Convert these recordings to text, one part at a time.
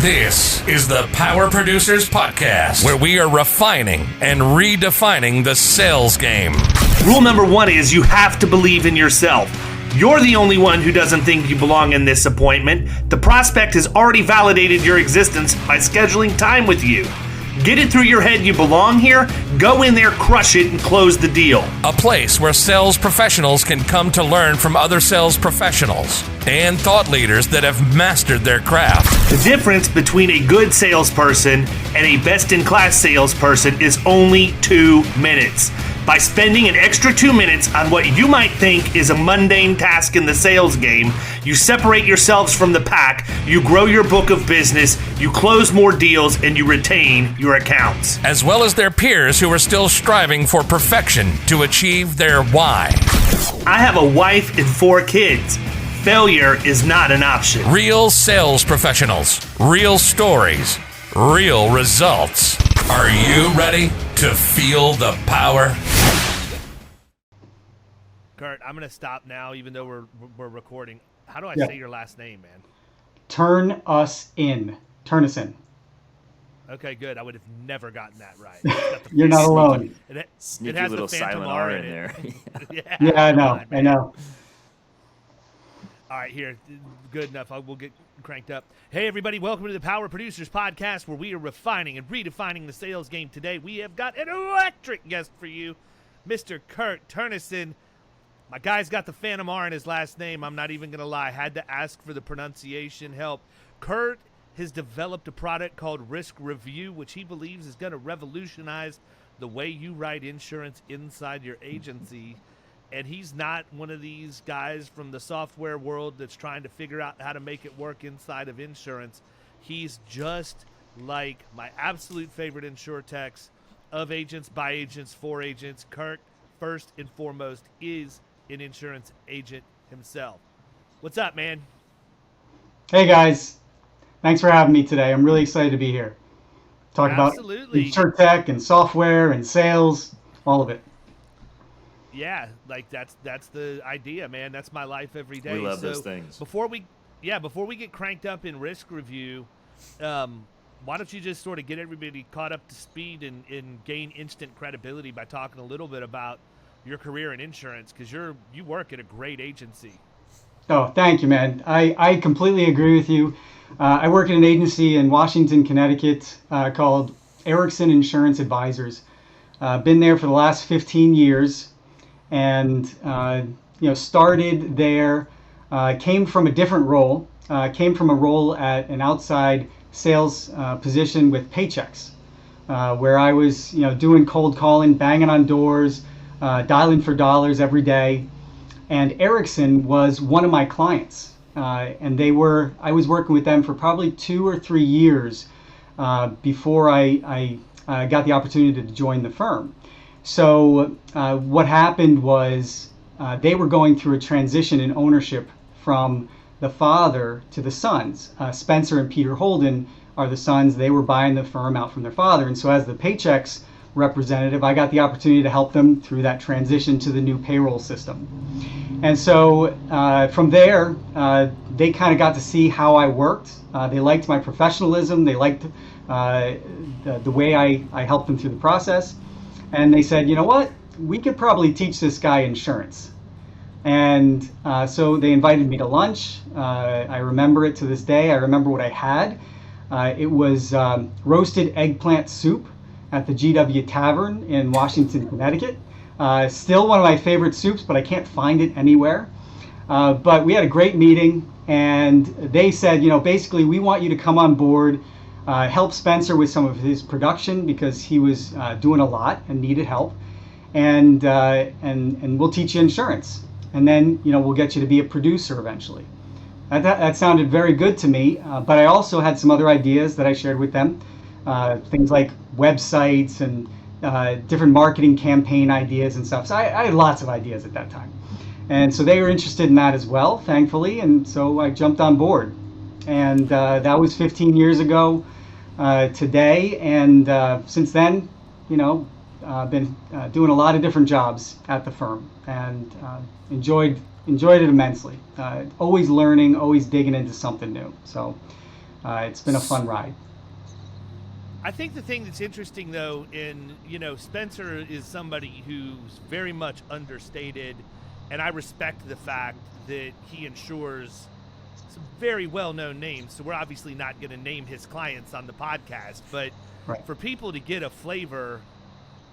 This is the Power Producers Podcast, where we are refining and redefining the sales game. Rule number one is you have to believe in yourself. You're the only one who doesn't think you belong in this appointment. The prospect has already validated your existence by scheduling time with you. Get it through your head you belong here, go in there, crush it, and close the deal. A place where sales professionals can come to learn from other sales professionals and thought leaders that have mastered their craft. The difference between a good salesperson and a best-in-class salesperson is only 2 minutes. By spending an extra 2 minutes on what you might think is a mundane task in the sales game, you separate yourselves from the pack, you grow your book of business, you close more deals, and you retain your accounts. As well as their peers who are still striving for perfection to achieve their why. I have a wife and 4 kids. Failure is not an option. Real sales professionals, real stories, real results. Are you ready to feel the power? Kurt, I'm going to stop now, even though we're recording. How do I say your last name, man? Thoennessen. Okay, good. I would have never gotten that right. You're not alone. Sneaky it has little the Phantom silent R R in in there. Yeah, I know. I know. All right, here. Good enough. We'll get cranked up. Hey, everybody. Welcome to the Power Producers Podcast, where we are refining and redefining the sales game. Today, we have got an electric guest for you, Mr. Kurt Thoennessen. My guy's got the Phantom R in his last name. I'm not even going to lie. I had to ask for the pronunciation help. Kurt has developed a product called RiskRevu, which he believes is going to revolutionize the way you write insurance inside your agency. And he's not one of these guys from the software world that's trying to figure out how to make it work inside of insurance. He's just like my absolute favorite insurtechs of agents, by agents, for agents. Kurt, first and foremost, is an insurance agent himself. What's up, man? Hey, guys. Thanks for having me today. I'm really excited to be here. Talk Absolutely. about insurtech and software and sales, all of it. Yeah, like that's the idea, man. That's my life every day. We love those things. Before we get cranked up in RiskRevu, why don't you just sort of get everybody caught up to speed and gain instant credibility by talking a little bit about your career in insurance, because you work at a great agency. Oh, thank you, man. I completely agree with you. I work at an agency in Washington, Connecticut called Ericson Insurance Advisors. Been there for the last 15 years. And started there, came from a different role, came from a role at an outside sales position with Paychex, where I was doing cold calling, banging on doors, dialing for dollars every day. And Ericson was one of my clients, and I was working with them for probably 2 or 3 years before I got the opportunity to join the firm. So what happened was they were going through a transition in ownership from the father to the sons. Spencer and Peter Holden are the sons. They were buying the firm out from their father. And so as the Paychex representative, I got the opportunity to help them through that transition to the new payroll system. And so from there, they kind of got to see how I worked. They liked my professionalism. They liked the way I helped them through the process. And they said, you know what, we could probably teach this guy insurance. And so they invited me to lunch. I remember it to this day. I remember what I had. It was roasted eggplant soup at the GW Tavern in Washington, Connecticut. Still one of my favorite soups, but I can't find it anywhere. But we had a great meeting, and they said, basically, we want you to come on board, help Spencer with some of his production because he was doing a lot and needed help, and we'll teach you insurance, and then we'll get you to be a producer eventually. That sounded very good to me, but I also had some other ideas that I shared with them, things like websites and different marketing campaign ideas and stuff. So I had lots of ideas at that time, and so they were interested in that as well, thankfully, and so I jumped on board, and that was 15 years ago. Today, and since then, I've been doing a lot of different jobs at the firm, and enjoyed it immensely. Always learning, always digging into something new. So It's been a fun ride. I think the thing that's interesting, though, Spencer is somebody who's very much understated, and I respect the fact that he insures some very well-known names. So we're obviously not going to name his clients on the podcast, but Right. for people to get a flavor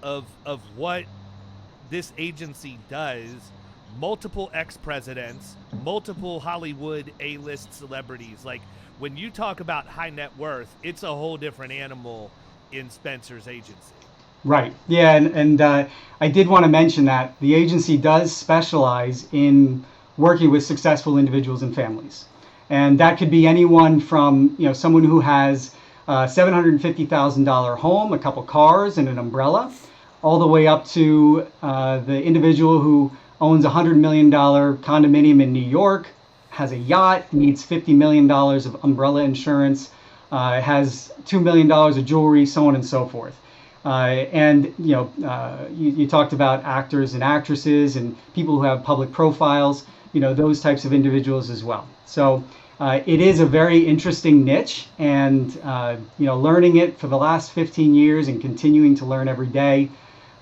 of what this agency does, multiple ex-presidents, multiple Hollywood A-list celebrities, like when you talk about high net worth, it's a whole different animal in Spencer's agency. Right. Yeah, and I did want to mention that the agency does specialize in working with successful individuals and families, and that could be anyone from someone who has a $750,000 home, a couple cars, and an umbrella, all the way up to the individual who owns a $100 million condominium in New York, has a yacht, needs $50 million of umbrella insurance, has $2 million of jewelry, so on and so forth. You talked about actors and actresses and people who have public profiles, those types of individuals as well. So it is a very interesting niche, and learning it for the last 15 years and continuing to learn every day.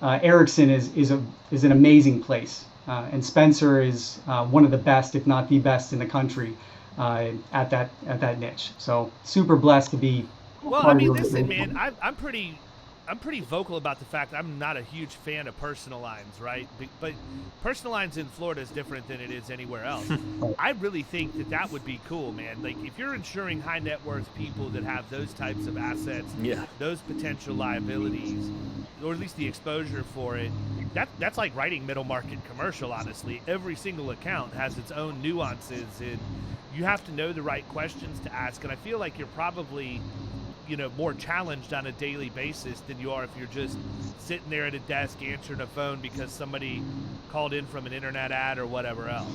Ericson is an amazing place. And Spencer is one of the best, if not the best, in the country at that niche. So super blessed to be. Well, I mean, listen, man, I'm pretty vocal about the fact I'm not a huge fan of personal lines, right? But personal lines in Florida is different than it is anywhere else. I really think that would be cool, man. Like if you're insuring high net worth people that have those types of assets, those potential liabilities, or at least the exposure for it, that's like writing middle market commercial, honestly. Every single account has its own nuances, and you have to know the right questions to ask. And I feel like you're probably more challenged on a daily basis than you are if you're just sitting there at a desk answering a phone because somebody called in from an internet ad or whatever else.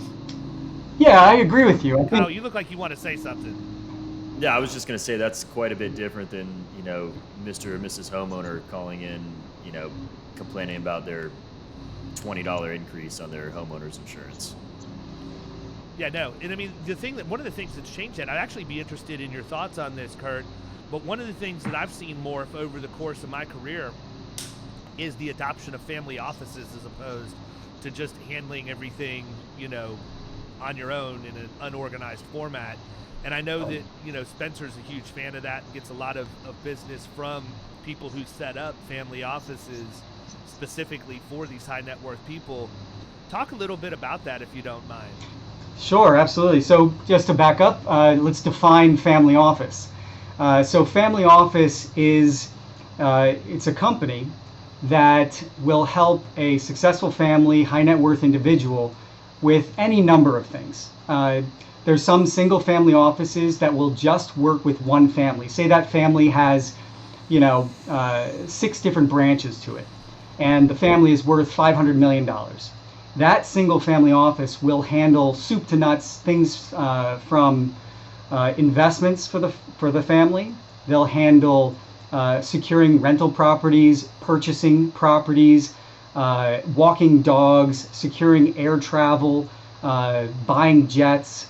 Yeah, I agree with you. Kyle, you look like you want to say something. Yeah, I was just going to say that's quite a bit different than, Mr. or Mrs. Homeowner calling in, complaining about their $20 increase on their homeowner's insurance. Yeah, no. And I mean, one of the things that's changed that, I'd actually be interested in your thoughts on this, Kurt. But one of the things that I've seen morph over the course of my career is the adoption of family offices as opposed to just handling everything, on your own in an unorganized format. And I know that, Spencer's a huge fan of that and gets a lot of business from people who set up family offices specifically for these high net worth people. Talk a little bit about that if you don't mind. Sure, absolutely. So just to back up, let's define family office. So family office is it's a company that will help a successful family, high net worth individual with any number of things. There's some single family offices that will just work with one family. Say that family has, 6 different branches to it, and the family is worth $500 million. That single family office will handle soup to nuts, things from investments for the family. They'll handle securing rental properties, purchasing properties, walking dogs, securing air travel, buying jets,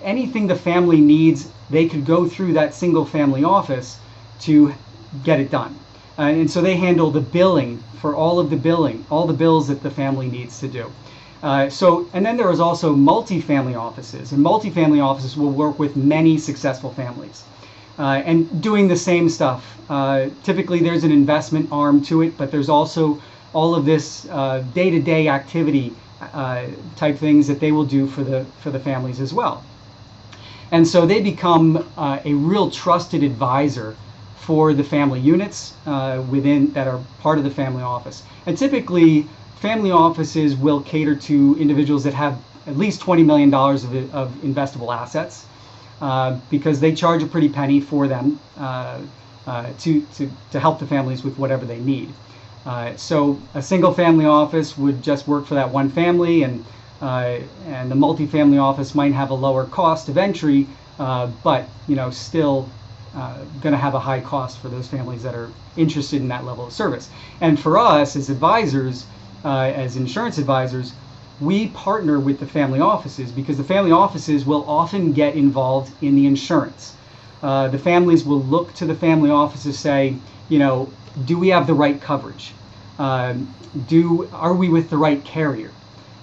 anything the family needs. They could go through that single family office to get it done. And so they handle the billing for all the bills that the family needs to do. And then there is also multifamily offices, and multifamily offices will work with many successful families and doing the same stuff. Typically there's an investment arm to it, but there's also all of this day-to-day activity type things that they will do for the families as well. And so they become a real trusted advisor for the family units that are part of the family office. And typically family offices will cater to individuals that have at least $20 million of investable assets because they charge a pretty penny for them to help the families with whatever they need. So a single family office would just work for that one family, and the multifamily office might have a lower cost of entry, but still going to have a high cost for those families that are interested in that level of service. And for us as advisors, as insurance advisors, we partner with the family offices because the family offices will often get involved in the insurance. the families will look to the family office to say, do we have the right coverage? Are we with the right carrier?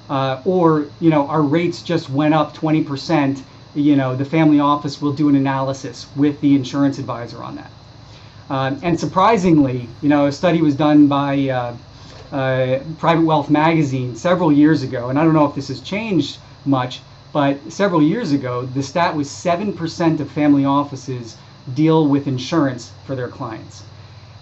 Or our rates just went up 20%. The family office will do an analysis with the insurance advisor on that. And surprisingly, a study was done by Private Wealth magazine several years ago, and I don't know if this has changed much, but several years ago, the stat was 7% of family offices deal with insurance for their clients.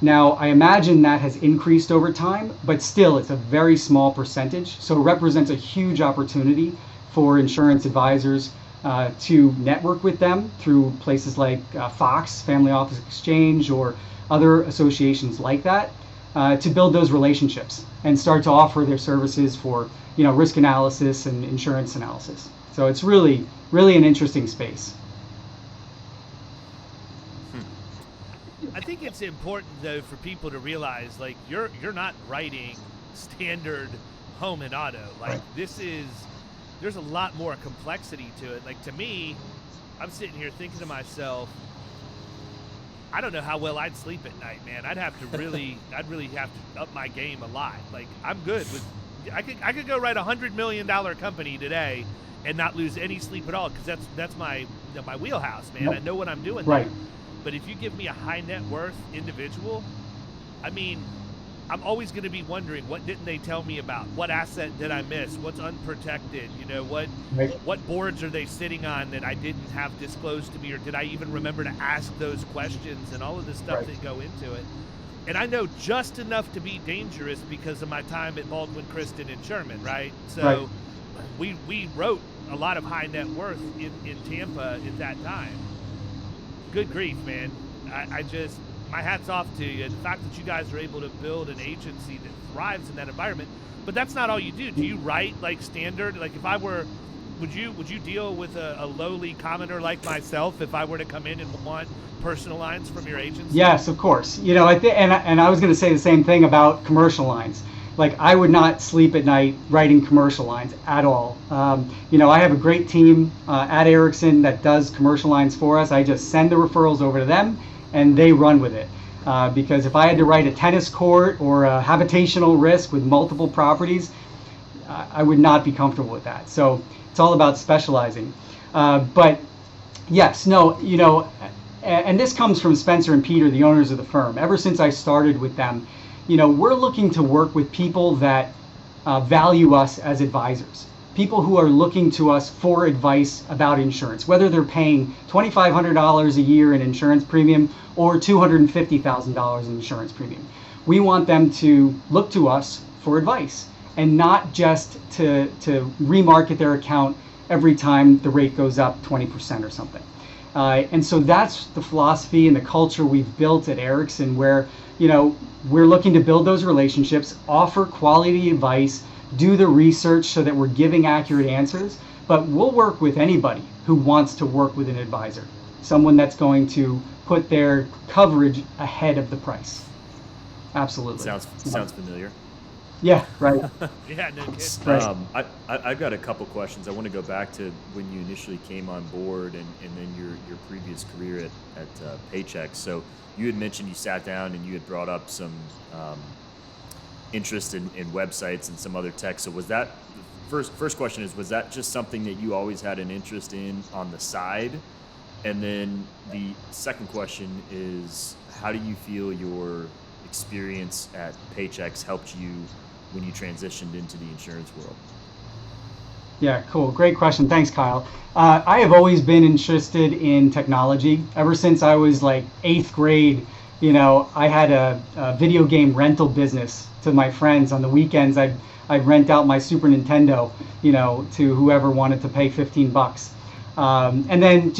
Now, I imagine that has increased over time, but still it's a very small percentage. So it represents a huge opportunity for insurance advisors to network with them through places like Fox, Family Office Exchange, or other associations like that, to build those relationships and start to offer their services for risk analysis and insurance analysis. So it's really, really an interesting space. I think it's important though for people to realize, like, you're not writing standard home and auto. Like, there's a lot more complexity to it. Like, to me, I'm sitting here thinking to myself, I don't know how well I'd sleep at night, man. I'd really have to up my game a lot. Like, I'm good with, I could go write $100 million company today and not lose any sleep at all, because that's my wheelhouse, man. Yep. I know what I'm doing right there. But if you give me a high net worth individual, I mean, I'm always going to be wondering, what didn't they tell me about? What asset did I miss? What's unprotected? What boards are they sitting on that I didn't have disclosed to me, or did I even remember to ask those questions, and all of the stuff that go into it. And I know just enough to be dangerous because of my time at Baldwin, Kristen, and Sherman, right? So we wrote a lot of high net worth in Tampa at that time. Good grief, man. I just, my hat's off to you. The fact that you guys are able to build an agency that thrives in that environment. But that's not all you do. Do you write like standard? Like, if I were, would you deal with a lowly commoner like myself if I were to come in and want personal lines from your agency? Yes, of course. And I was going to say the same thing about commercial lines. Like, I would not sleep at night writing commercial lines at all. I have a great team at Ericson that does commercial lines for us. I just send the referrals over to them, and they run with it. Because if I had to write a tennis court or a habitational risk with multiple properties, I would not be comfortable with that. So it's all about specializing. But yes, and this comes from Spencer and Peter, the owners of the firm. Ever since I started with them, we're looking to work with people that value us as advisors, people who are looking to us for advice about insurance, whether they're paying $2,500 a year in insurance premium or $250,000 in insurance premium. We want them to look to us for advice and not just to remarket their account every time the rate goes up 20% or something. And so that's the philosophy and the culture we've built at Ericson, where we're looking to build those relationships, offer quality advice, do the research so that we're giving accurate answers, but we'll work with anybody who wants to work with an advisor, someone that's going to put their coverage ahead of the price. Absolutely. Sounds familiar. Yeah, right. Yeah, no kidding. Right. I've got a couple questions. I want to go back to when you initially came on board and then your previous career at Paychex. So you had mentioned you sat down and you had brought up some interest in websites and some other tech. So was that, first question is, was that just something that you always had an interest in on the side? And then the second question is, how do you feel your experience at Paychex helped you when you transitioned into the insurance world? Yeah, cool. Great question. Thanks, Kyle. I have always been interested in technology. Ever since I was like 8th grade, I had a video game rental business to my friends. On the weekends, I'd rent out my Super Nintendo, to whoever wanted to pay $15. And then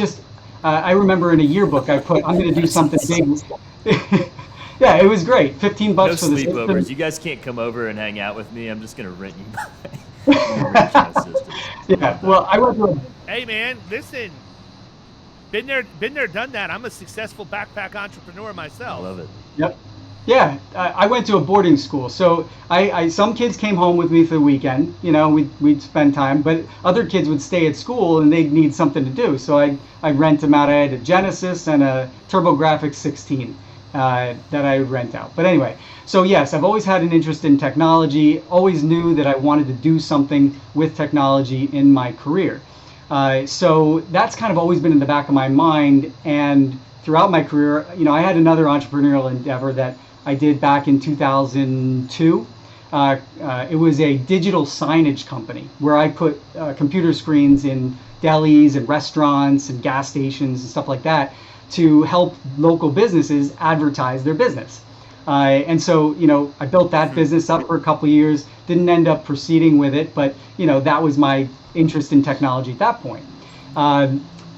I remember in a yearbook I put, I'm going to do something big. Yeah, it was great. $15 no for the sleepovers. system. You guys can't come over and hang out with me. I'm just going to rent you my system. Yeah, well, I went to Hey, man, listen. Been there, done that. I'm a successful backpack entrepreneur myself. I love it. Yep. Yeah, I went to a boarding school, so I some kids came home with me for the weekend. We'd spend time, but other kids would stay at school and they'd need something to do. So I'd rent them out. I had a Genesis and a TurboGrafx 16 that I would rent out. But anyway, so yes, I've always had an interest in technology. Always knew that I wanted to do something with technology in my career. So that's kind of always been in the back of my mind. And throughout my career, I had another entrepreneurial endeavor that I did back in 2002. It was a digital signage company where I put computer screens in delis and restaurants and gas stations and stuff like that to help local businesses advertise their business. And so, I built that business up for a couple of years, didn't end up proceeding with it, but, that was my interest in technology at that point.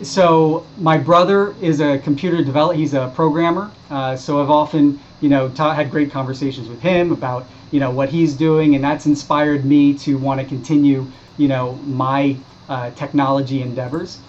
So my brother is a computer developer, he's a programmer. So I've often, had great conversations with him about, what he's doing, and that's inspired me to want to continue, my technology endeavors.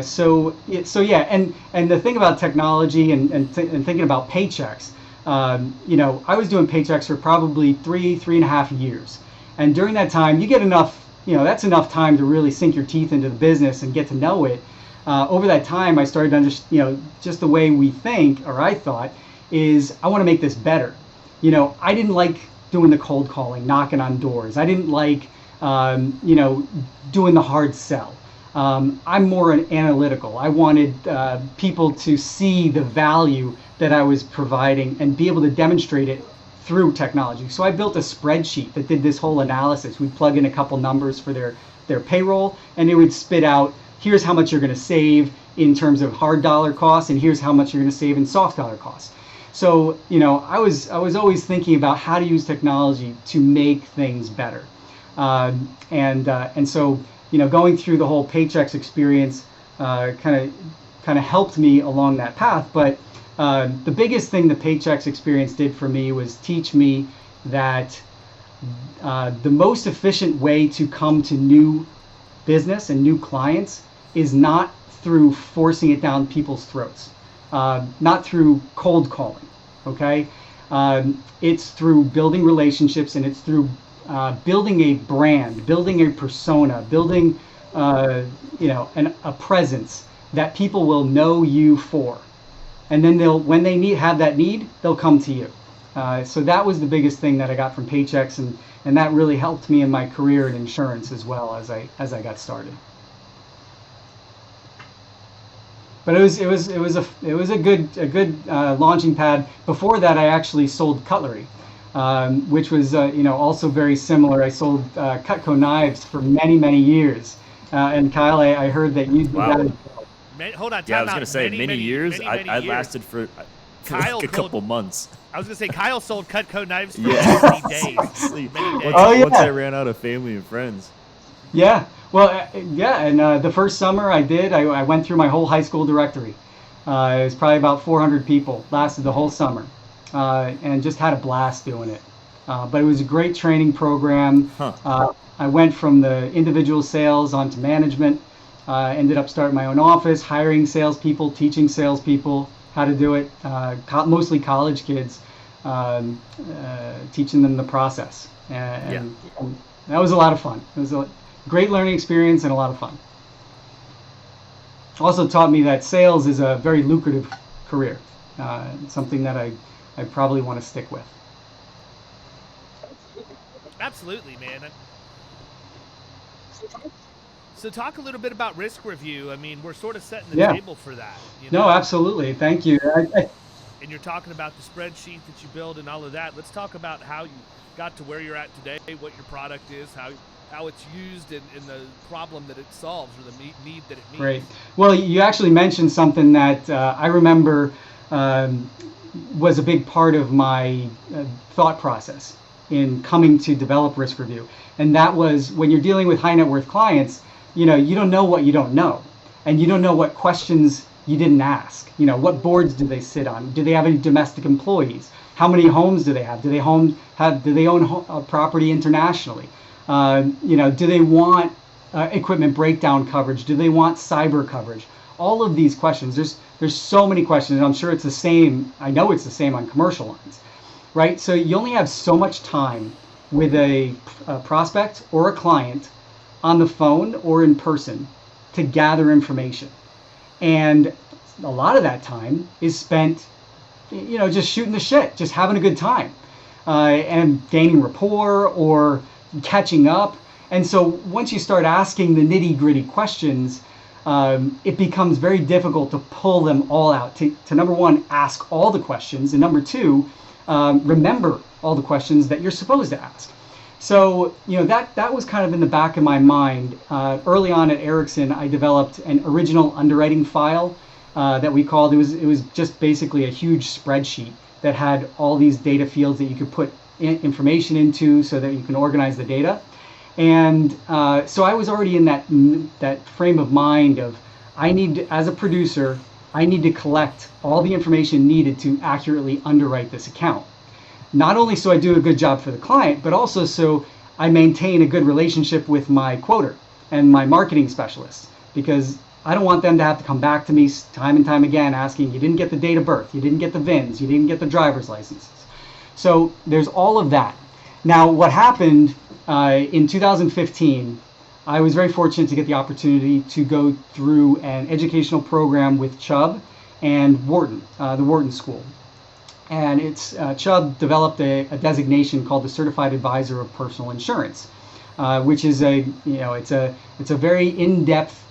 So yeah, and the thing about technology and thinking about paychecks, I was doing paychecks for probably 3.5 years. And during that time, you get enough, that's enough time to really sink your teeth into the business and get to know it. Over that time, I started to understand, just the way we think, or I thought, is I want to make this better. I didn't like doing the cold calling, knocking on doors. I didn't like, doing the hard sell. I'm more analytical. I wanted people to see the value that I was providing and be able to demonstrate it through technology. So I built a spreadsheet that did this whole analysis. We'd plug in a couple numbers for their payroll, and it would spit out, here's how much you're going to save in terms of hard dollar costs, and here's how much you're going to save in soft dollar costs. So, I was always thinking about how to use technology to make things better. And so, going through the whole Paychex experience kind of helped me along that path. But the biggest thing the Paychex experience did for me was teach me that the most efficient way to come to new business and new clients is not through forcing it down people's throats, not through cold calling, okay? It's through building relationships, and it's through building a brand, building a persona, building a presence that people will know you for. And then when they have that need, they'll come to you. So that was the biggest thing that I got from Paychex, and that really helped me in my career in insurance as well as I got started. But it was a good launching pad. Before that, I actually sold cutlery, which was also very similar. I sold Cutco knives for many years. And Kyle, I heard that you did that. Hold on, yeah, I was going to say many years. I lasted for like a couple months. I was going to say Kyle sold Cutco knives for many days. Once I ran out of family and friends. Yeah. Well, and the first summer I went through my whole high school directory. It was probably about 400 people, lasted the whole summer, and just had a blast doing it. But it was a great training program. I went from the individual sales onto management, ended up starting my own office, hiring salespeople, teaching salespeople how to do it, mostly college kids, teaching them the process. And that was a lot of fun. It was a great learning experience and a lot of fun. Also taught me that sales is a very lucrative career, something that I probably want to stick with. Absolutely, man. So talk a little bit about RiskRevu. I mean, we're sort of setting the table for that. No, absolutely. Thank you. And you're talking about the spreadsheet that you build and all of that. Let's talk about how you got to where you're at today, what your product is, how it's used, and the problem that it solves, or the need that it meets. Great. Well, you actually mentioned something that I remember was a big part of my thought process in coming to develop RiskRevu. And that was, when you're dealing with high net worth clients, you don't know what you don't know. And you don't know what questions you didn't ask. What boards do they sit on? Do they have any domestic employees? How many homes do they have? Do they own property internationally? Do they want equipment breakdown coverage? Do they want cyber coverage? All of these questions. There's so many questions, and I'm sure it's the same. I know it's the same on commercial lines. right? So you only have so much time with a prospect or a client on the phone or in person to gather information. And a lot of that time is spent, just shooting the shit, just having a good time, and gaining rapport or catching up. And so once you start asking the nitty-gritty questions, it becomes very difficult to pull them all out, to number one, ask all the questions, and number two, remember all the questions that you're supposed to ask. So, that was kind of in the back of my mind. Early on at Ericson, I developed an original underwriting file that we called, it was just basically a huge spreadsheet that had all these data fields that you could put information into so that you can organize the data. And so I was already in that frame of mind of, as a producer, I need to collect all the information needed to accurately underwrite this account. Not only so I do a good job for the client, but also so I maintain a good relationship with my quoter and my marketing specialists, because I don't want them to have to come back to me time and time again asking, you didn't get the date of birth, you didn't get the VINs, you didn't get the driver's licenses. So there's all of that. Now, what happened in 2015, I was very fortunate to get the opportunity to go through an educational program with Chubb and Wharton, the Wharton School. And Chubb developed a designation called the Certified Advisor of Personal Insurance, which is it's a very in-depth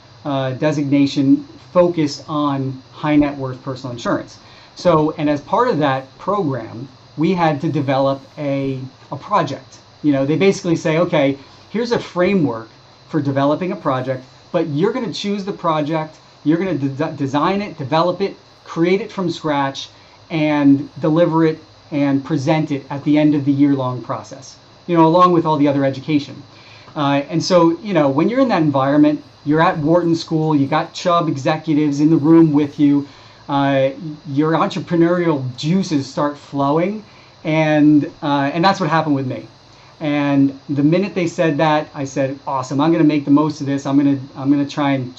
designation focused on high net worth personal insurance. So, and as part of that program, we had to develop a project. They basically say, okay, here's a framework for developing a project, but you're going to choose the project, you're going to design it, develop it, create it from scratch, and deliver it and present it at the end of the year-long process, along with all the other education. And so, when you're in that environment, you're at Wharton School, you got Chubb executives in the room with you, your entrepreneurial juices start flowing, and that's what happened with me. And the minute they said that, I said, awesome, I'm going to make the most of this. I'm going to try and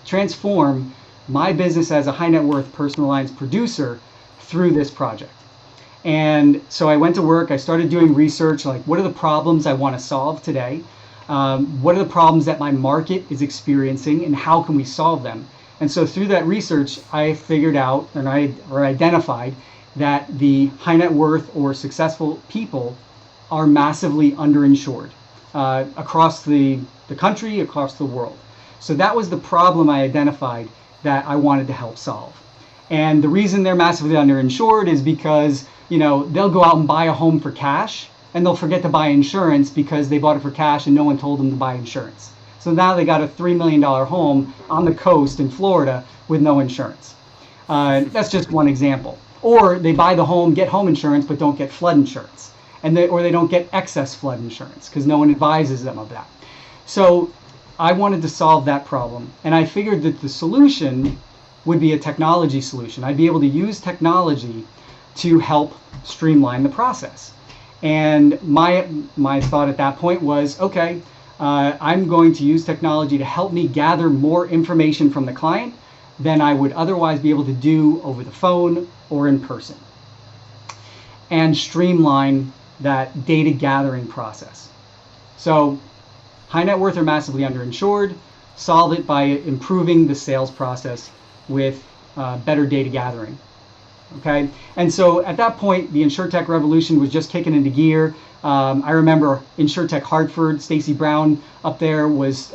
transform my business as a high net worth personal lines producer through this project. And so I went to work, I started doing research, like what are the problems I want to solve today? What are the problems that my market is experiencing, and how can we solve them? And so through that research, I figured out or identified that the high net worth or successful people are massively underinsured across the country, across the world. So that was the problem I identified that I wanted to help solve. And the reason they're massively underinsured is because, they'll go out and buy a home for cash, and they'll forget to buy insurance because they bought it for cash and no one told them to buy insurance. So now they got a $3 million home on the coast in Florida with no insurance. That's just one example. Or they buy the home, get home insurance, but don't get flood insurance. Or they don't get excess flood insurance because no one advises them of that. So I wanted to solve that problem. And I figured that the solution would be a technology solution. I'd be able to use technology to help streamline the process. And my thought at that point was, okay, I'm going to use technology to help me gather more information from the client than I would otherwise be able to do over the phone or in person, and streamline that data gathering process. So high net worth are massively underinsured, solve it by improving the sales process with better data gathering. Okay, and so at that point, the InsurTech revolution was just kicking into gear. I remember InsurTech Hartford, Stacy Brown up there was,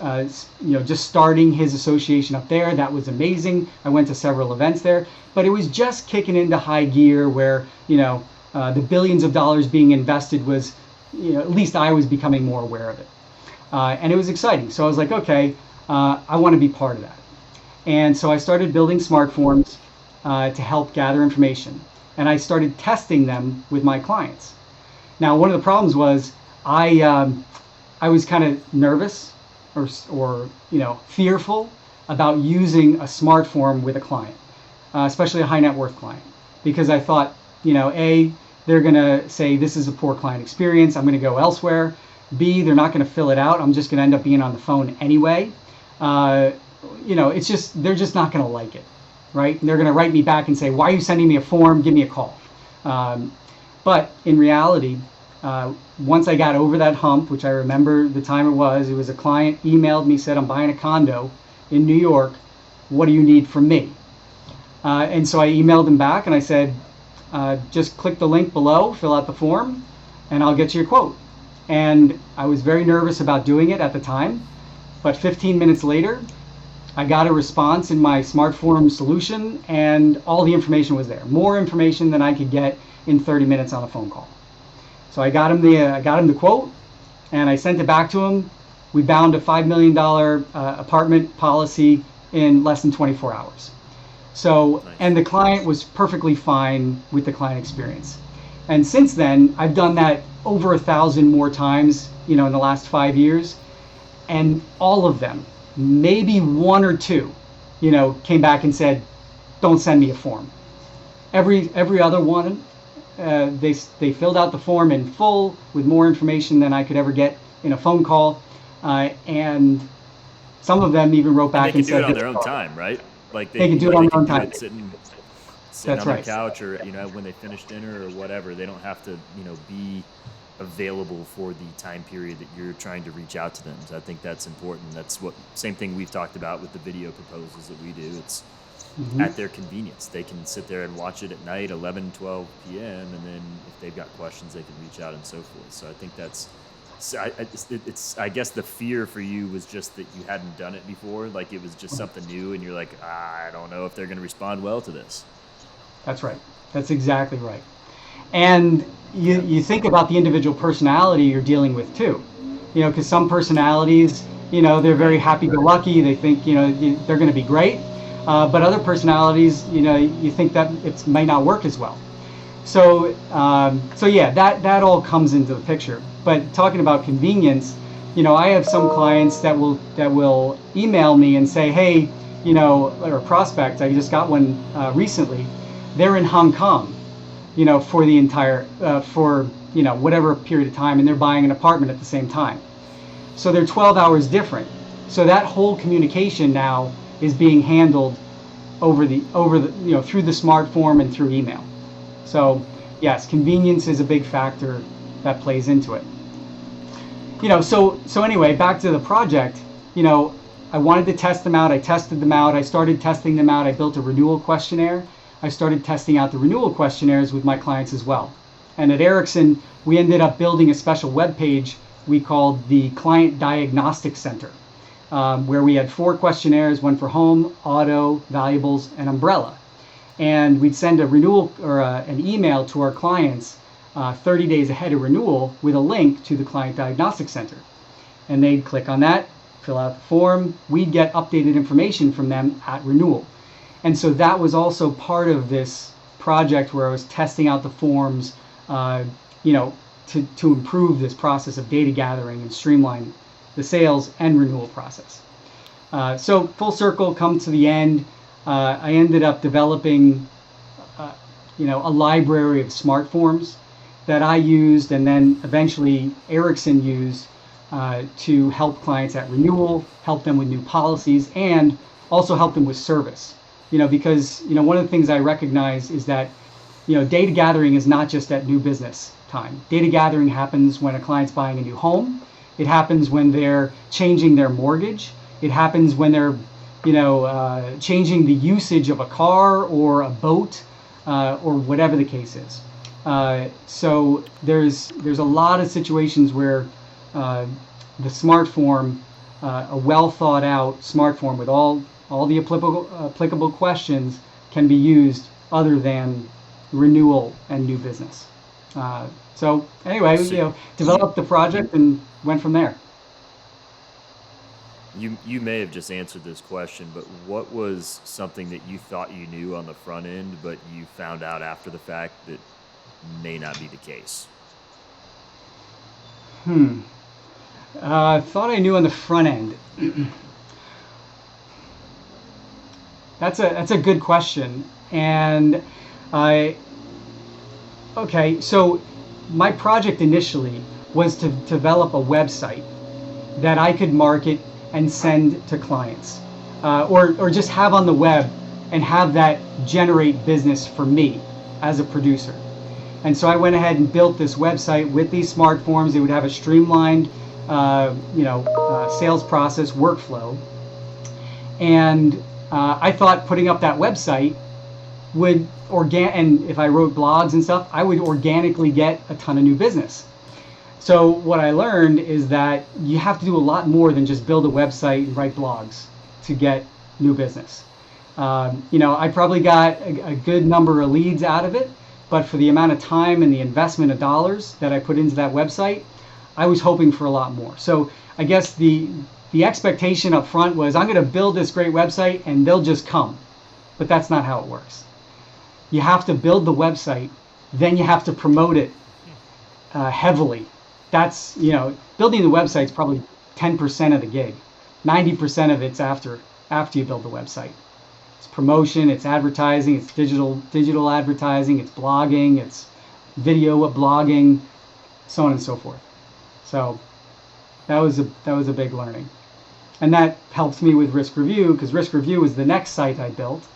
just starting his association up there. That was amazing. I went to several events there, but it was just kicking into high gear where, the billions of dollars being invested was, at least I was becoming more aware of it. And it was exciting. So I was like, okay, I want to be part of that. And so I started building smart forms to help gather information. And I started testing them with my clients. Now, one of the problems was I was kind of nervous or fearful about using a smart form with a client, especially a high net worth client, because I thought, A, they're going to say this is a poor client experience, I'm going to go elsewhere. B, they're not going to fill it out, I'm just going to end up being on the phone anyway. It's just, they're just not going to like it, right? And they're going to write me back and say, why are you sending me a form? Give me a call. But in reality, once I got over that hump, which I remember the time it was a client emailed me, said, I'm buying a condo in New York. What do you need from me? And so I emailed him back and I said, just click the link below, fill out the form, and I'll get you a quote. And I was very nervous about doing it at the time, but 15 minutes later, I got a response in my smart form solution, and all the information was there. More information than I could get in 30 minutes on a phone call. So I got him the quote, and I sent it back to him. We bound a $5 million apartment policy in less than 24 hours. So, nice. And the client was perfectly fine with the client experience. And since then, I've done that over 1,000 more times, in the last 5 years, and all of them, maybe one or two, came back and said, don't send me a form. Every other one, they filled out the form in full with more information than I could ever get in a phone call, and some of them even wrote back and said they can do it on their own time, right? Like they can do it on their own time. Sitting That's on right. the couch, or when they finish dinner or whatever. They don't have to be available for the time period that you're trying to reach out to them. So I think that's important. That's same thing we've talked about with the video proposals that we do. It's at their convenience. They can sit there and watch it at night, 11, 12 p.m., and then if they've got questions, they can reach out and so forth. So I think I guess the fear for you was just that you hadn't done it before, like it was just something new, and you're like, I don't know if they're going to respond well to this. That's right. That's exactly right. And you think about the individual personality you're dealing with too, because some personalities, they're very happy-go-lucky. They think, they're going to be great. But other personalities, you think that it might not work as well. So yeah, that all comes into the picture. But talking about convenience, I have some clients that will email me and say, hey, or a prospect. I just got one recently. They're in Hong Kong, for the entire for whatever period of time, and they're buying an apartment at the same time. So they're 12 hours different. So that whole communication now is being handled over the through the smart form and through email. So yes, convenience is a big factor that plays into it. So anyway, back to the project. I wanted to test them out. I tested them out. I started testing them out. I built a renewal questionnaire. I started testing out the renewal questionnaires with my clients as well. And at Ericson, we ended up building a special web page we called the Client Diagnostics Center, where we had 4 questionnaires, one for home, auto, valuables, and umbrella. And we'd send a renewal or an email to our clients 30 days ahead of renewal with a link to the Client Diagnostics Center. And they'd click on that, fill out the form. We'd get updated information from them at renewal. And so that was also part of this project where I was testing out the forms, to improve this process of data gathering and streamline the sales and renewal process. So full circle, come to the end. I ended up developing, a library of smart forms that I used, and then eventually Ericson used to help clients at renewal, help them with new policies, and also help them with service. Because one of the things I recognize is that data gathering is not just at new business time. Data gathering happens when a client's buying a new home. It happens when they're changing their mortgage. It happens when they're changing the usage of a car or a boat or whatever the case is. So there's a lot of situations where the smart form, a well thought out smart form with all the applicable questions, can be used other than renewal and new business. So anyway, developed the project and went from there. You may have just answered this question, but what was something that you thought you knew on the front end, but you found out after the fact that may not be the case? Thought I knew on the front end. That's a good question. And so my project initially was to develop a website that I could market and send to clients, or just have on the web and have that generate business for me as a producer. And so I went ahead and built this website with these smart forms. It would have a streamlined, sales process workflow. And I thought putting up that website would and if I wrote blogs and stuff, I would organically get a ton of new business. So what I learned is that you have to do a lot more than just build a website and write blogs to get new business. I probably got a good number of leads out of it, but for the amount of time and the investment of dollars that I put into that website, I was hoping for a lot more. So I guess the expectation up front was I'm going to build this great website and they'll just come. But that's not how it works. You have to build the website, then you have to promote it heavily. That's, building the website is probably 10% of the gig. 90% of it's after you build the website. It's promotion, it's advertising, it's digital advertising, it's blogging, it's video blogging, so on and so forth. So that was a big learning. And that helps me with RiskRevu, because RiskRevu is the next site I built.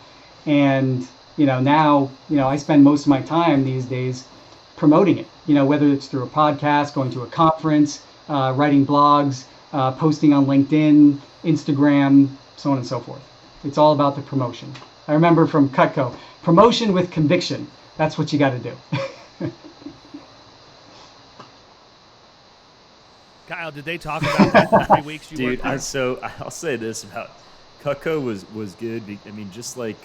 And now I spend most of my time these days promoting it, whether it's through a podcast, going to a conference, writing blogs, posting on LinkedIn, Instagram, so on and so forth. It's all about the promotion. I remember from Cutco, promotion with conviction. That's what you got to do. Kyle, did they talk about that in the 3 weeks you Dude, worked there? so I'll say this about Cutco was good. I mean, just like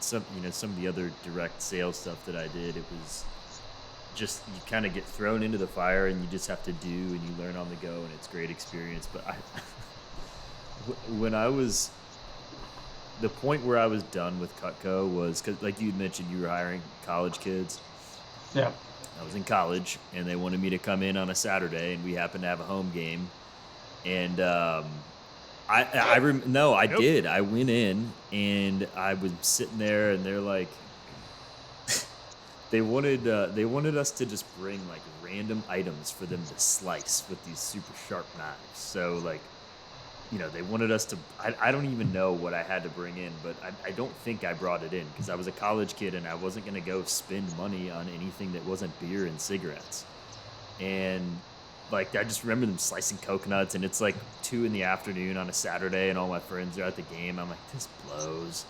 some of the other direct sales stuff that I did, it was just you kind of get thrown into the fire and you just have to do and you learn on the go and it's a great experience. But when I was the point where I was done with Cutco was because, like you mentioned, you were hiring college kids. Yeah. I was in college, and they wanted me to come in on a Saturday, and we happened to have a home game. And I did. I went in, and I was sitting there, and they're like, they wanted us to just bring like random items for them to slice with these super sharp knives. So like, they wanted us to. I don't even know what I had to bring in, but I don't think I brought it in because I was a college kid and I wasn't going to go spend money on anything that wasn't beer and cigarettes. And like I just remember them slicing coconuts, and it's like 2 p.m. on a Saturday, and all my friends are at the game. I'm like, this blows.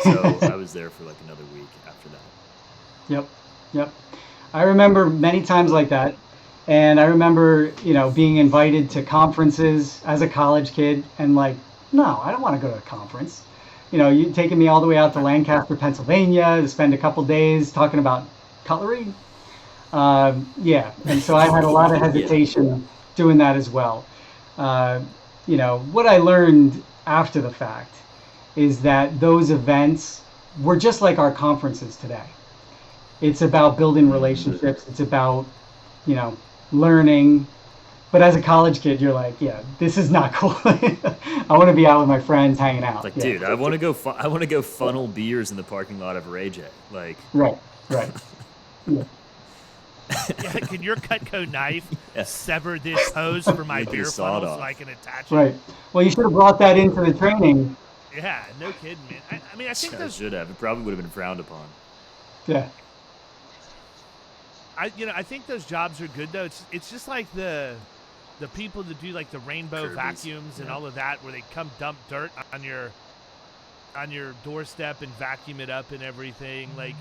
So I was there for like another week after that. Yep. I remember many times like that. And I remember, being invited to conferences as a college kid and like, no, I don't want to go to a conference. You taking me all the way out to Lancaster, Pennsylvania to spend a couple days talking about cutlery. Yeah. And so I had a lot of hesitation doing that as well. What I learned after the fact is that those events were just like our conferences today. It's about building relationships. It's about, learning. But as a college kid, you're like, yeah, this is not cool. I want to be out with my friends hanging out. Like, dude, I want to go funnel beers in the parking lot of Ray J. Like, right. Yeah, can your Cutco knife sever this hose for my beer funnel so I can attach it? Right. Well, you should have brought that into the training. Yeah, no kidding, man. I mean, I think those should have. It probably would have been frowned upon. Yeah. I think those jobs are good though. It's just like the people that do like the rainbow Kirby's. Vacuums and all of that, where they come dump dirt on your doorstep and vacuum it up and everything. Like,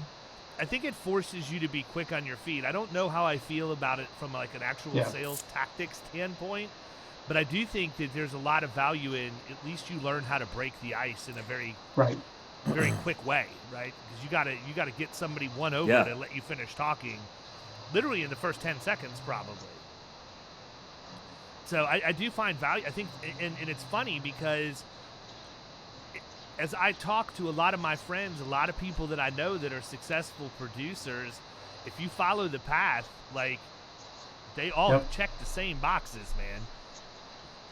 I think it forces you to be quick on your feet. I don't know how I feel about it from like an actual sales tactics standpoint, but I do think that there's a lot of value in at least you learn how to break the ice in a very very quick way, right? Because you gotta get somebody won over to let you finish talking. Literally in the first 10 seconds, probably. So I do find value. I think, and it's funny because as I talk to a lot of my friends, a lot of people that I know that are successful producers, if you follow the path, like they all check the same boxes, man.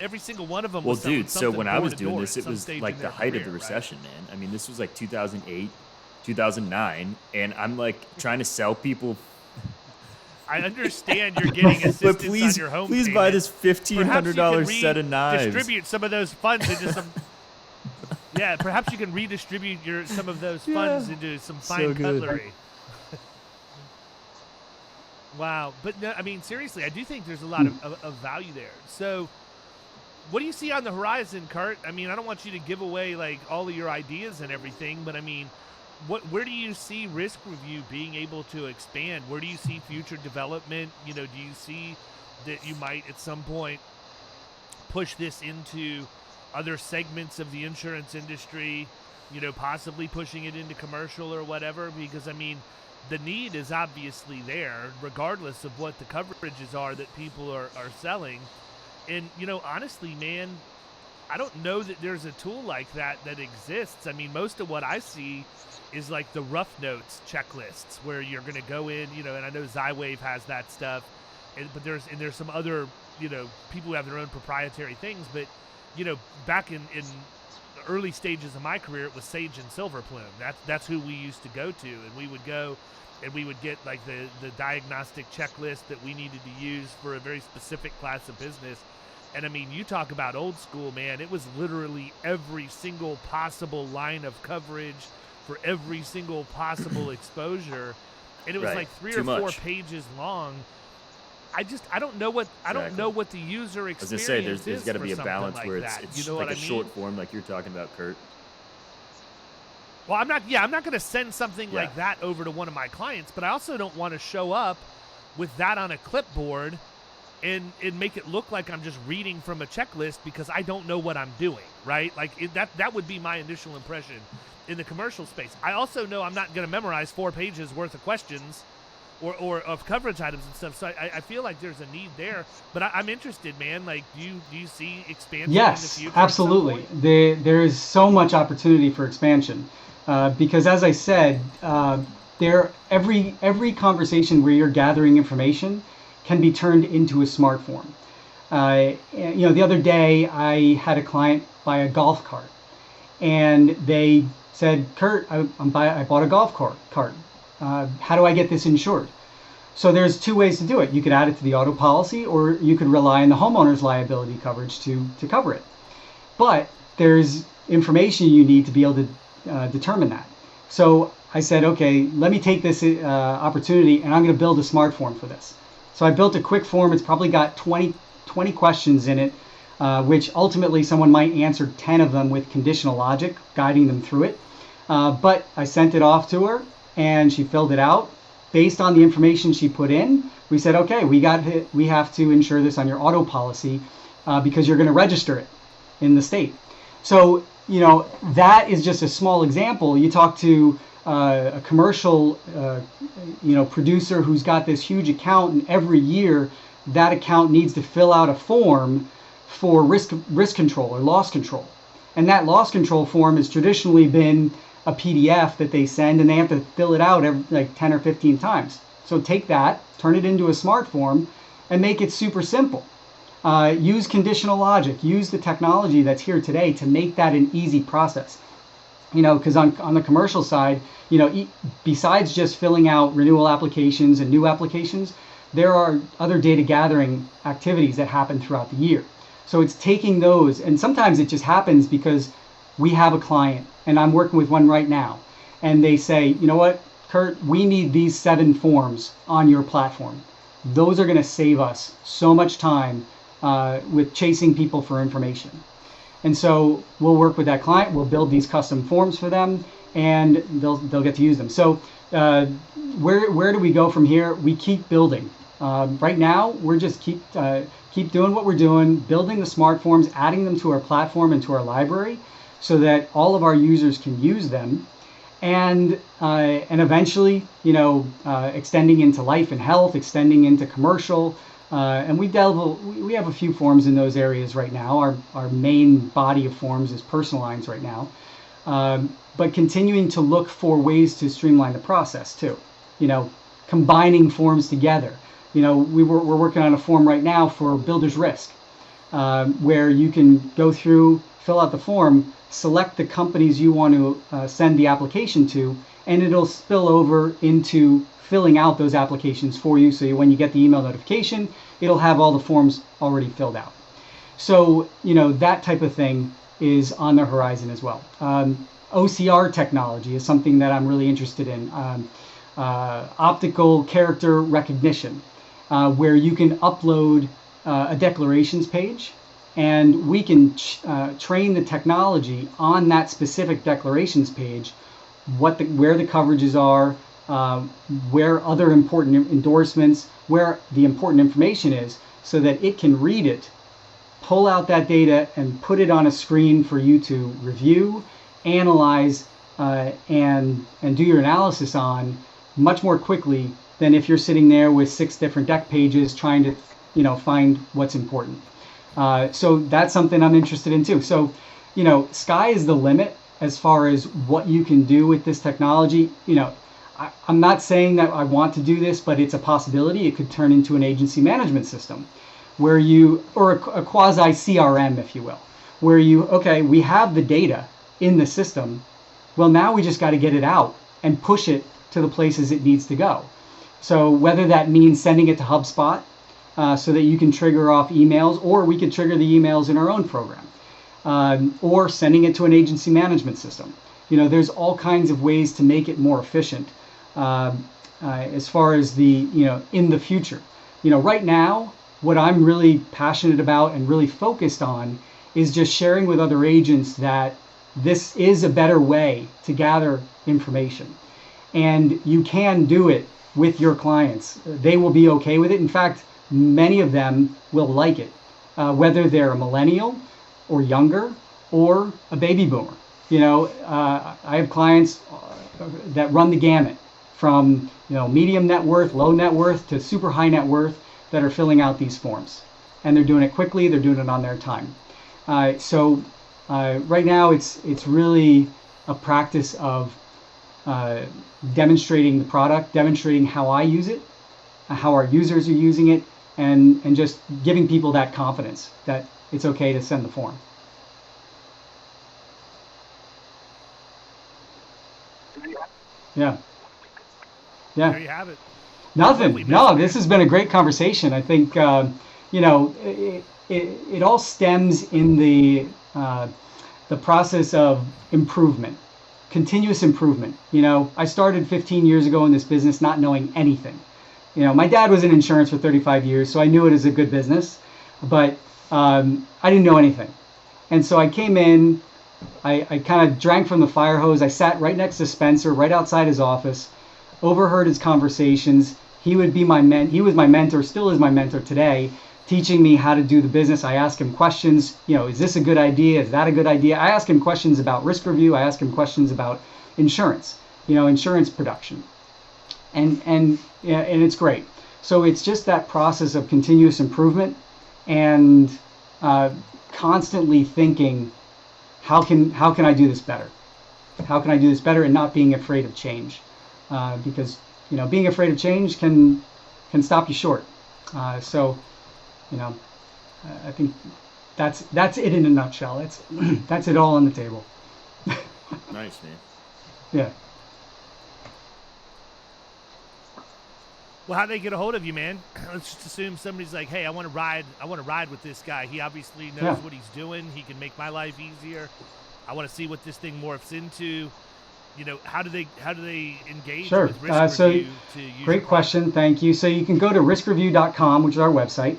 Every single one of them. Well, was dude, so when I was doing this, it was was like the height of the recession, man. I mean, this was like 2008, 2009, and I'm like trying to sell people. I understand you're getting assistance on your home please payment. buy this $1,500 set of knives. Distribute some of those funds into some. Yeah, perhaps you can redistribute some of those funds into some fine cutlery. Wow. But no, I mean, seriously, I do think there's a lot of value there. So what do you see on the horizon, Kurt? I mean, I don't want you to give away like all of your ideas and everything, but I mean, where do you see RiskRevu being able to expand? Where do you see future development? You know, do you see that you might at some point push this into other segments of the insurance industry, you know, possibly pushing it into commercial or whatever? Because I mean, the need is obviously there, regardless of what the coverages are that people are selling. And, you know, honestly, man, I don't know that there's a tool like that exists. I mean, most of what I see is like the rough notes checklists where you're going to go in, you know, and I know Zywave has that stuff, but there's some other, you know, people who have their own proprietary things. But, you know, back in the early stages of my career, it was Sage and Silverplume. That's who we used to go to, and we would go and we would get like the diagnostic checklist that we needed to use for a very specific class of business. And I mean, you talk about old school, man. It was literally every single possible line of coverage for every single possible exposure, and it was like 3 or 4 pages long. I don't know what the user experience is. I was gonna say there's got to be a balance like where that. it's you know like what a I mean? short form, like you're talking about, Kurt. Well, I'm not going to send something like that over to one of my clients, but I also don't want to show up with that on a clipboard and make it look like I'm just reading from a checklist because I don't know what I'm doing, right? Like that would be my initial impression in the commercial space. I also know I'm not going to memorize 4 pages worth of questions or of coverage items and stuff. So I feel like there's a need there, but I'm interested, man. Like, do you see expansion in the future? Yes, absolutely. There is so much opportunity for expansion because, as I said, every conversation where you're gathering information can be turned into a smart form. You know, the other day I had a client buy a golf cart, and they said, "Kurt, I bought a golf cart. How do I get this insured?" So there's 2 ways to do it. You could add it to the auto policy, or you could rely on the homeowner's liability coverage to cover it. But there's information you need to be able to determine that. So I said, okay, let me take this opportunity, and I'm going to build a smart form for this. So I built a quick form. It's probably got 20 questions in it, which ultimately someone might answer 10 of them with conditional logic, guiding them through it. But I sent it off to her, and she filled it out. Based on the information she put in, we said, okay, we have to insure this on your auto policy because you're going to register it in the state. So, you know, that is just a small example. You talk to a commercial, producer who's got this huge account, and every year that account needs to fill out a form for risk control or loss control. And that loss control form has traditionally been a PDF that they send, and they have to fill it out every, like 10 or 15 times. So take that, turn it into a smart form, and make it super simple. Use conditional logic, use the technology that's here today to make that an easy process. You know, because on the commercial side, you know, besides just filling out renewal applications and new applications, there are other data gathering activities that happen throughout the year. So it's taking those, and sometimes it just happens because we have a client, and I'm working with one right now, and they say, you know what, Kurt, we need these 7 forms on your platform. Those are going to save us so much time with chasing people for information. And so we'll work with that client, we'll build these custom forms for them, and they'll get to use them. So where do we go from here? We keep building. Right now, we're just keep doing what we're doing, building the smart forms, adding them to our platform and to our library, so that all of our users can use them, and eventually, you know, extending into life and health, extending into commercial, and we have a few forms in those areas right now. Our main body of forms is personal lines right now, but continuing to look for ways to streamline the process too. You know, combining forms together. You know, we're working on a form right now for builder's risk, where you can go through, fill out the form, select the companies you want to send the application to, and it'll spill over into filling out those applications for you. So when you get the email notification, it'll have all the forms already filled out. So, you know, that type of thing is on the horizon as well. OCR technology is something that I'm really interested in. optical character recognition, where you can upload a declarations page, and we can train the technology on that specific declarations page, where the coverages are, where other important endorsements, where the important information is, so that it can read it, pull out that data, and put it on a screen for you to review, analyze, and do your analysis on much more quickly than if you're sitting there with 6 different deck pages trying to, find what's important. So that's something I'm interested in too. So, sky is the limit as far as what you can do with this technology. I'm not saying that I want to do this, but it's a possibility. It could turn into an agency management system where or a quasi CRM, if you will, where we have the data in the system. Well, now we just got to get it out and push it to the places it needs to go. So whether that means sending it to HubSpot so that you can trigger off emails, or we could trigger the emails in our own program, or sending it to an agency management system. There's all kinds of ways to make it more efficient as far as in the future. Right now, what I'm really passionate about and really focused on is just sharing with other agents that this is a better way to gather information. And you can do it with your clients. They will be okay with it. In fact, many of them will like it, whether they're a millennial or younger or a baby boomer. I have clients that run the gamut from medium net worth, low net worth, to super high net worth that are filling out these forms, and they're doing it quickly. They're doing it on their time. So right now it's really a practice of demonstrating the product, demonstrating how I use it, how our users are using it, and just giving people that confidence that it's okay to send the form. Yeah. There you have it. Nothing. No, this has been a great conversation. I think it all stems in the process of improvement, continuous improvement. I started 15 years ago in this business not knowing anything. My dad was in insurance for 35 years, so I knew it as a good business, but I didn't know anything. And so I came in, I kind of drank from the fire hose. I sat right next to Spencer, right outside his office, overheard his conversations. He was my mentor, still is my mentor today, teaching me how to do the business. I ask him questions, is this a good idea? Is that a good idea? I ask him questions about RiskRevu. I ask him questions about insurance, insurance production. And it's great. So it's just that process of continuous improvement and constantly thinking, how can I do this better? How can I do this better, and not being afraid of change? Because being afraid of change can stop you short. So I think that's it in a nutshell. That's it all on the table. Nice, man. Yeah. Well, how do they get a hold of you, man? Let's just assume somebody's like, "Hey, I want to ride with this guy. He obviously knows what he's doing. He can make my life easier. I want to see what this thing morphs into." How do they engage with RiskRevu to use great question. Thank you. So you can go to riskrevu.com, which is our website,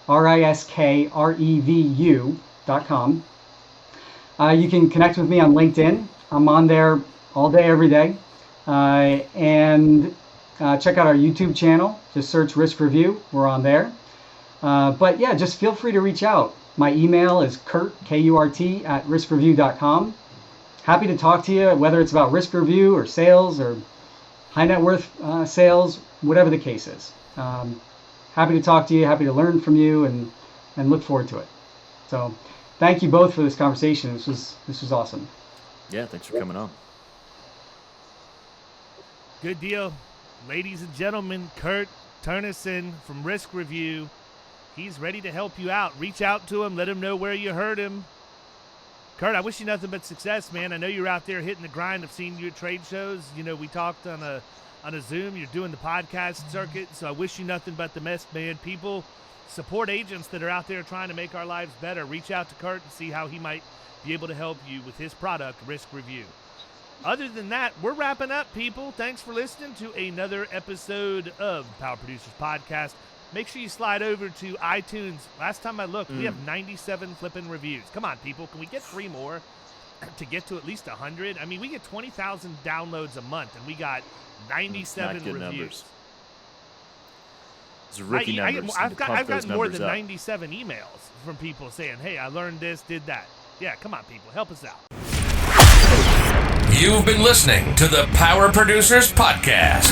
riskrevu.com. You can connect with me on LinkedIn. I'm on there all day, every day. And check out our YouTube channel. Just search RiskRevu. We're on there. But yeah, just feel free to reach out. My email is Kurt, K-U-R-T, @riskrevu.com. Happy to talk to you, whether it's about RiskRevu or sales or high net worth sales, whatever the case is. Happy to talk to you, happy to learn from you, and look forward to it. So thank you both for this conversation. This was awesome. Yeah, thanks for coming on. Good deal. Ladies and gentlemen, Kurt Thoennessen from RiskRevu. He's ready to help you out. Reach out to him. Let him know where you heard him. Kurt, I wish you nothing but success, man. I know you're out there hitting the grind. I've seen you at trade shows. We talked on a Zoom. You're doing the podcast circuit, so I wish you nothing but the best, man. People, support agents that are out there trying to make our lives better. Reach out to Kurt and see how he might be able to help you with his product, RiskRevu. other than that, we're wrapping up, people. Thanks for listening to another episode of Power Producers Podcast. Make sure you slide over to iTunes. Last time I looked, we have 97 flipping reviews. Come on, people. Can we get 3 more to get to at least 100? I mean, we get 20,000 downloads a month, and we got 97 Not good reviews. Numbers. Those are rookie numbers. I've gotten more than up. 97 emails from people saying, hey, I learned this, did that. Yeah, come on, people. Help us out. You've been listening to the Power Producers Podcast.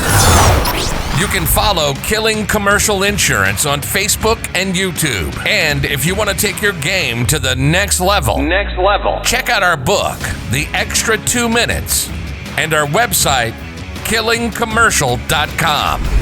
You can follow Killing Commercial Insurance on Facebook and YouTube. And if you want to take your game to the next level, check out our book, The Extra 2 Minutes, and our website, killingcommercial.com.